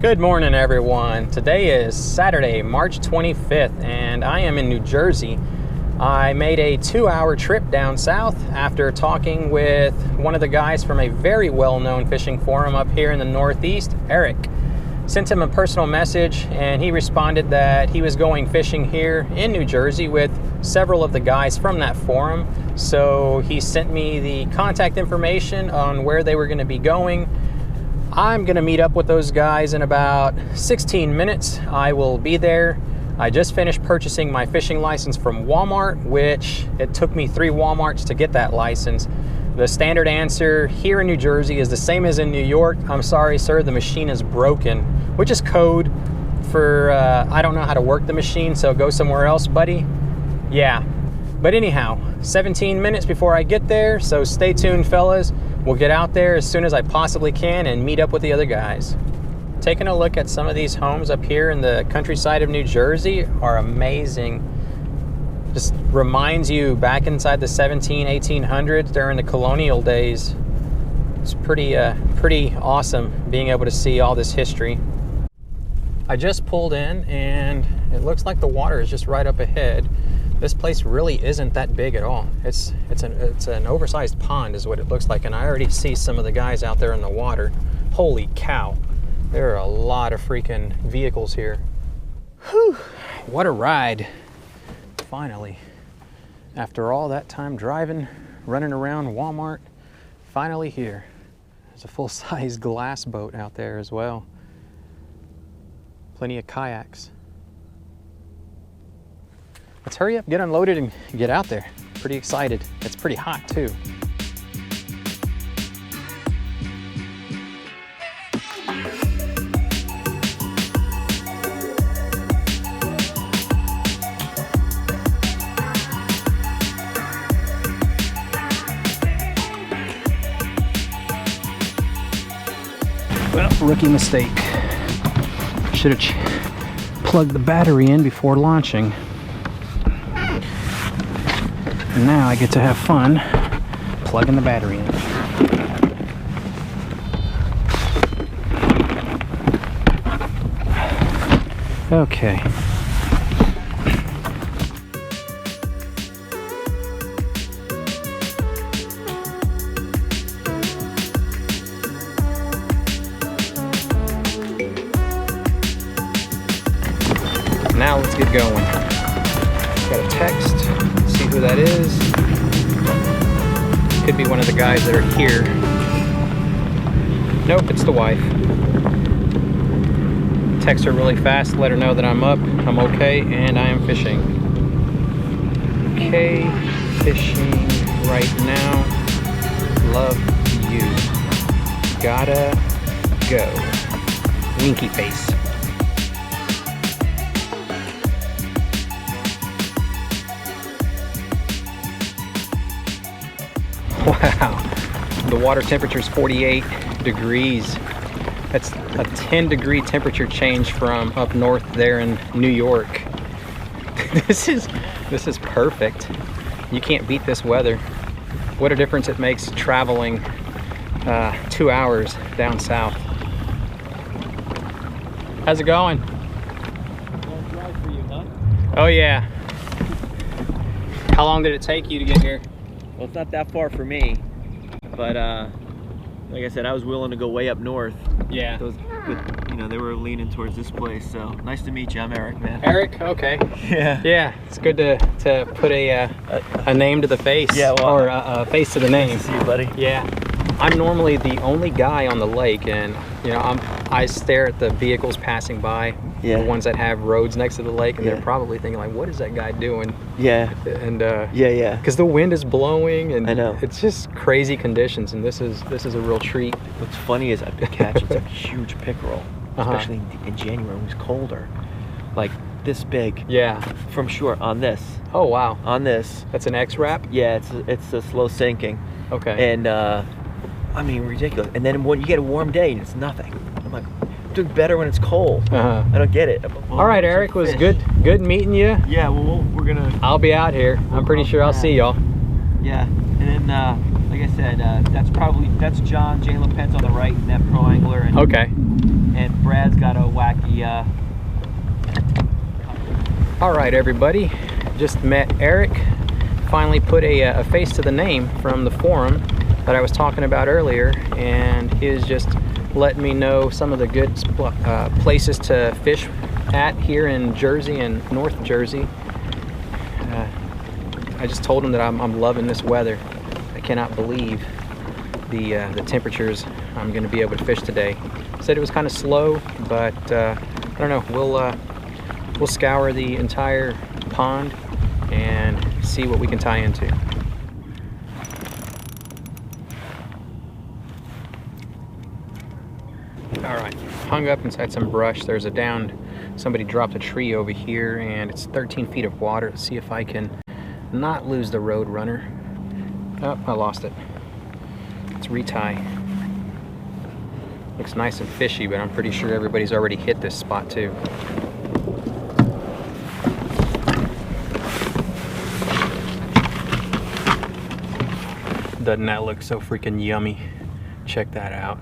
Good morning, everyone. Today is Saturday, March 25th, and I am in New Jersey. I made a 2-hour trip down south after talking with one of the guys from a very well-known fishing forum up here in the Northeast, Eric. Sent him a personal message, and he responded that he was going fishing here in New Jersey with several of the guys from that forum. So he sent me the contact information on where they were going to be going. I'm going to meet up with those guys in about 16 minutes. I will be there. I just finished purchasing my fishing license from Walmart, which it took me 3 Walmarts to get that license. The standard answer here in New Jersey is the same as in New York. I'm sorry, sir, the machine is broken, which is code for I don't know how to work the machine, so go somewhere else, buddy. Yeah. But anyhow, 17 minutes before I get there, so stay tuned, fellas. We'll get out there as soon as I possibly can and meet up with the other guys. Taking a look at some of these homes up here in the countryside of New Jersey are amazing. Just reminds you back inside the 1800s during the colonial days. It's pretty awesome being able to see all this history. I just pulled in and it looks like the water is just right up ahead. This place really isn't that big at all. It's an oversized pond is what it looks like, and I already see some of the guys out there in the water. Holy cow, there are a lot of freaking vehicles here. Whew, what a ride. Finally, after all that time driving, running around Walmart, finally here. There's a full-size glass boat out there as well. Plenty of kayaks. Let's hurry up, get unloaded, and get out there. Pretty excited. It's pretty hot too. Well, rookie mistake. Should have plugged the battery in before launching. And now I get to have fun plugging the battery in. Okay. Now let's get going. Got a text. See who that is. Could be one of the guys that are here. Nope, it's the wife. Text her really fast, let her know that I'm up, I'm okay, and I am fishing. Okay, fishing right now. Love you. Gotta go. Winky face. Wow, the water temperature is 48 degrees. That's a 10-degree temperature change from up north there in New York. This is perfect. You can't beat this weather. What a difference it makes traveling 2 hours down south. How's it going? Long drive for you, huh? Oh yeah. How long did it take you to get here? Well, it's not that far for me, but like I said, I was willing to go way up north. Yeah. But you know, they were leaning towards this place. So nice to meet you. I'm Eric, man. Eric, okay. Yeah. Yeah, it's good to put a name to the face. Yeah, well, or a face to the name. Nice to see you, buddy. Yeah. I'm normally the only guy on the lake, and you know, I stare at the vehicles passing by, Yeah. the ones that have roads next to the lake, and Yeah. they're probably thinking like, what is that guy doing? Yeah. And Yeah. because the wind is blowing, and I know. it's just crazy conditions, and this is a real treat. What's funny is I've been catching some huge pickerel, especially in January when it was colder, like this big. Yeah. From shore on this. Oh wow. On this. That's an X-Wrap? Yeah, it's a slow sinking. Okay. And I mean, ridiculous. And then when you get a warm day, it's nothing. I'm like, I'm doing better when it's cold. I don't get it. All right, Eric, was good meeting you. Yeah, well, we're gonna. I'll be out here. I'm pretty sure I'll see y'all. Yeah, and then like I said, that's John J. LaPen's on the right, and that pro angler. And, Okay. And Brad's got a wacky. All right, everybody. Just met Eric. Finally put a face to the name from the forum that I was talking about earlier, and he was just letting me know some of the good places to fish at here in Jersey and North Jersey. I just told him that I'm loving this weather. I cannot believe the temperatures I'm going to be able to fish today. Said it was kind of slow, but I don't know. We'll scour the entire pond and see what we can tie into. All right, hung up inside some brush. There's a downed, somebody dropped a tree over here, and it's 13 feet of water. Let's see if I can not lose the road runner. Oh, I lost it. Let's retie. Looks nice and fishy, but I'm pretty sure everybody's already hit this spot too. Doesn't that look so freaking yummy? Check that out.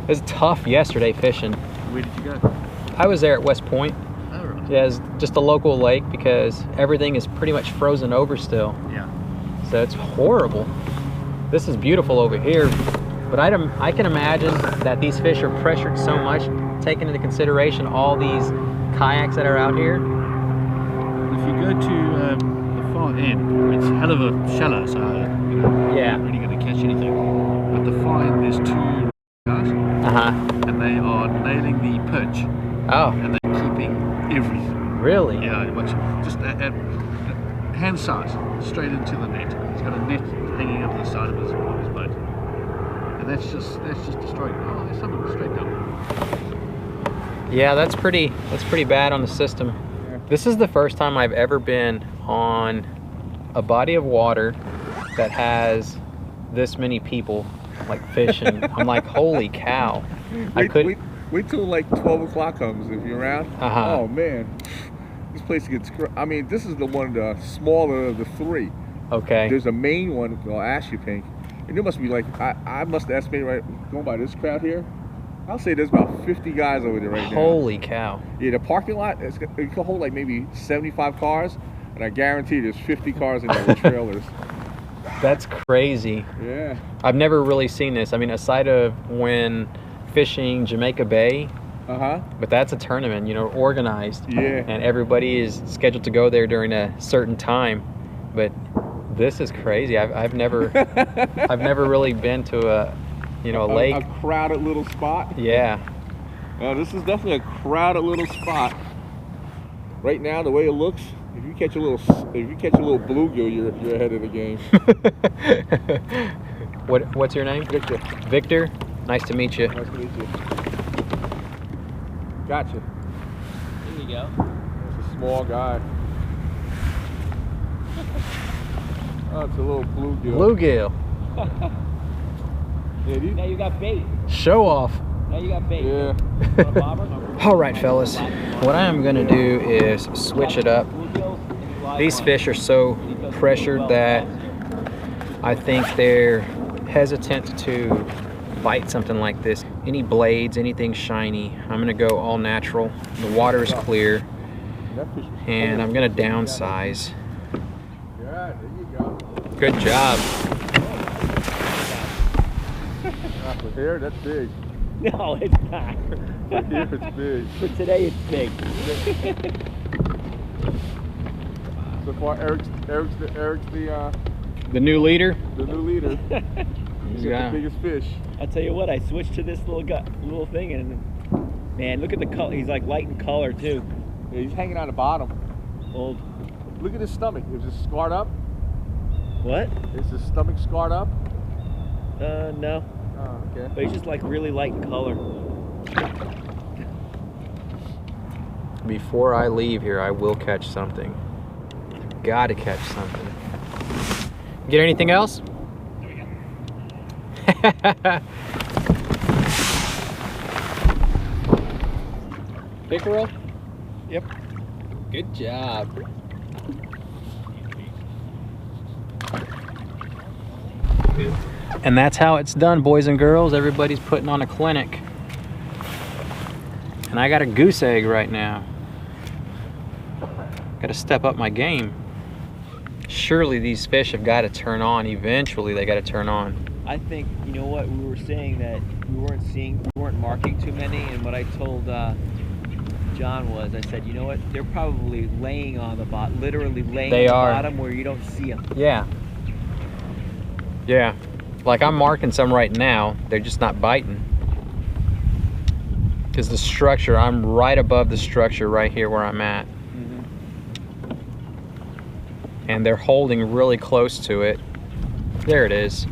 It was tough yesterday fishing. Where did you go? I was there at West Point. Oh, right. Yeah, it's just a local lake because everything is pretty much frozen over still. Yeah. So it's horrible. This is beautiful over here, but I can imagine that these fish are pressured so much, taking into consideration all these kayaks that are out here. If you go to the far end, it's hell of a shallow, so you know, Yeah. you're not really going to catch anything. But the far end, there's two guys, and they are nailing the perch, Oh, and they're keeping everything. really? Yeah, watch it. Just at hand size, straight into the net. He's got a net hanging over the side of his boat, and that's just destroyed. Oh, there's something straight down. Yeah, that's pretty bad on the system. This is the first time I've ever been on a body of water that has this many people like fishing. I'm like, holy cow. Wait till like 12 o'clock comes if you're around. Oh man, this place gets. I mean, this is the one, the smaller of the three. Okay. There's a main one called Ashy Pink, and there must be like I must estimate, right, going by this crowd here, I'll say there's about 50 guys over there right now. Holy cow. Yeah, the parking lot, it can hold like maybe 75 cars, and I guarantee there's 50 cars in there with trailers. That's crazy. Yeah. I've never really seen this. I mean, aside of when fishing Jamaica Bay, but that's a tournament, you know, organized. Yeah. And everybody is scheduled to go there during a certain time. But this is crazy. I've never really been to a lake. A crowded little spot. Yeah. This is definitely a crowded little spot. Right now, the way it looks, if you catch a little bluegill, you're ahead of the game. What's your name? Victor. Victor. Nice to meet you. Nice to meet you. Gotcha. There you go. It's a small guy. Oh, it's a little bluegill. Bluegill. Yeah, Now you got bait. Show off. Now you got bait. Yeah. Want a bobber? All right, fellas. What I am going to do is switch it up. These fish are so pressured that I think they're hesitant to bite something like this. Any blades, anything shiny, I'm going to go all natural. The water is clear, and I'm going to downsize. Yeah, there you go. Good job. For here, that's big. No, it's not. For here, it's big. For today, it's big. So far, Eric's The new leader. the new leader. He's got Yeah. the biggest fish. I'll tell you what, I switched to this little thing, and man, look at the color. He's like light in color too. Yeah, he's hanging on the bottom. Old. Look at his stomach. Is it scarred up? What? Is his stomach scarred up? No. Oh, okay. But he's just like really light in color. Before I leave here, I will catch something. Got to catch something. Get anything else? Pickerel? Yep. Good job. And that's how it's done, boys and girls. Everybody's putting on a clinic. And I got a goose egg right now. Got to step up my game. Surely these fish have got to turn on. Eventually they got to turn on. I think, you know what, we were saying that we weren't marking too many, and what I told John was, I said, you know what, they're probably laying on the bottom, literally laying on the bottom where you don't see them. Yeah. Yeah. Like I'm marking some right now, they're just not biting. Because the structure, I'm right above the structure right here where I'm at. And they're holding really close to it. There it is.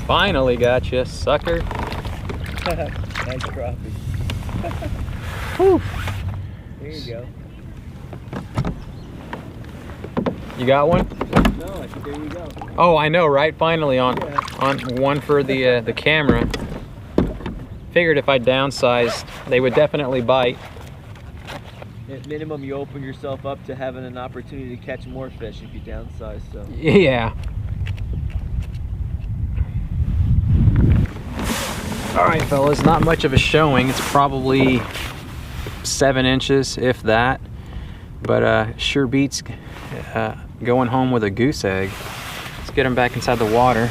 Finally got you, sucker. Nice crappie. Whew. There you go. You got one? No, I said there you go. Oh, I know, right? Finally on one for the camera. Figured if I downsized, they would definitely bite. At minimum, you open yourself up to having an opportunity to catch more fish if you downsize. So. Yeah. All right, fellas, not much of a showing. It's probably 7 inches, if that. But sure beats going home with a goose egg. Let's get him back inside the water.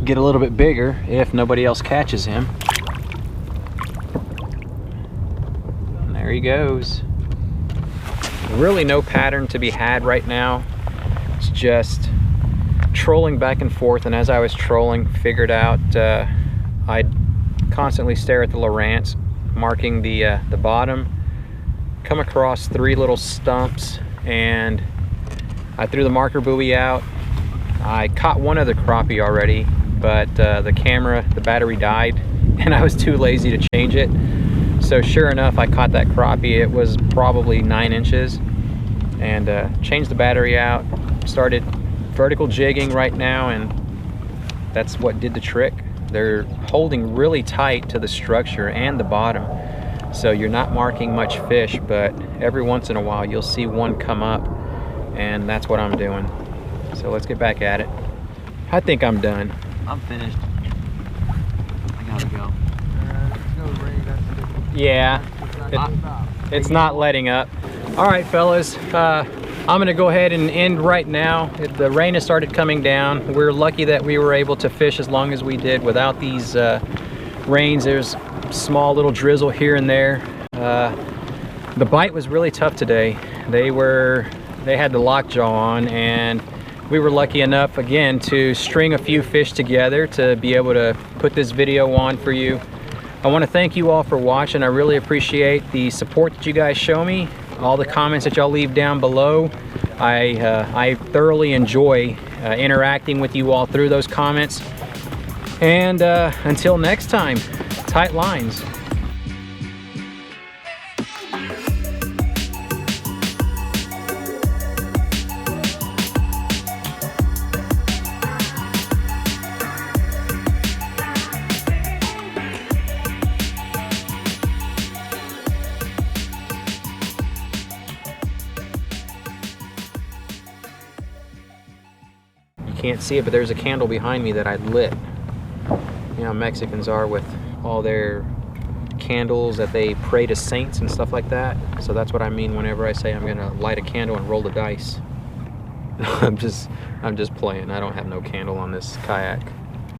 Get a little bit bigger if nobody else catches him. And there he goes. Really no pattern to be had right now. It's just trolling back and forth, and as I was trolling, figured out I'd constantly stare at the Lowrance, marking the bottom, come across 3 little stumps, and I threw the marker buoy out. I caught one other crappie already, but the battery died, and I was too lazy to change it. So sure enough, I caught that crappie. It was probably 9 inches, and changed the battery out, started vertical jigging right now, and that's what did the trick. They're holding really tight to the structure and the bottom, so you're not marking much fish, but every once in a while you'll see one come up, and that's what I'm doing. So let's get back at it. I think I'm done. I'm finished. I gotta go. Yeah, it's not letting up. All right, fellas, I'm gonna go ahead and end right now. The rain has started coming down. We're lucky that we were able to fish as long as we did without these rains. There's small little drizzle here and there. The bite was really tough today. They had the lockjaw on, and we were lucky enough again to string a few fish together to be able to put this video on for you. I want to thank you all for watching. I really appreciate the support that you guys show me, all the comments that y'all leave down below. I thoroughly enjoy interacting with you all through those comments. And until next time, tight lines. Can't see it, but there's a candle behind me that I lit. You know how Mexicans are with all their candles that they pray to saints and stuff like that. So that's what I mean whenever I say I'm gonna light a candle and roll the dice. I'm just playing. I don't have no candle on this kayak.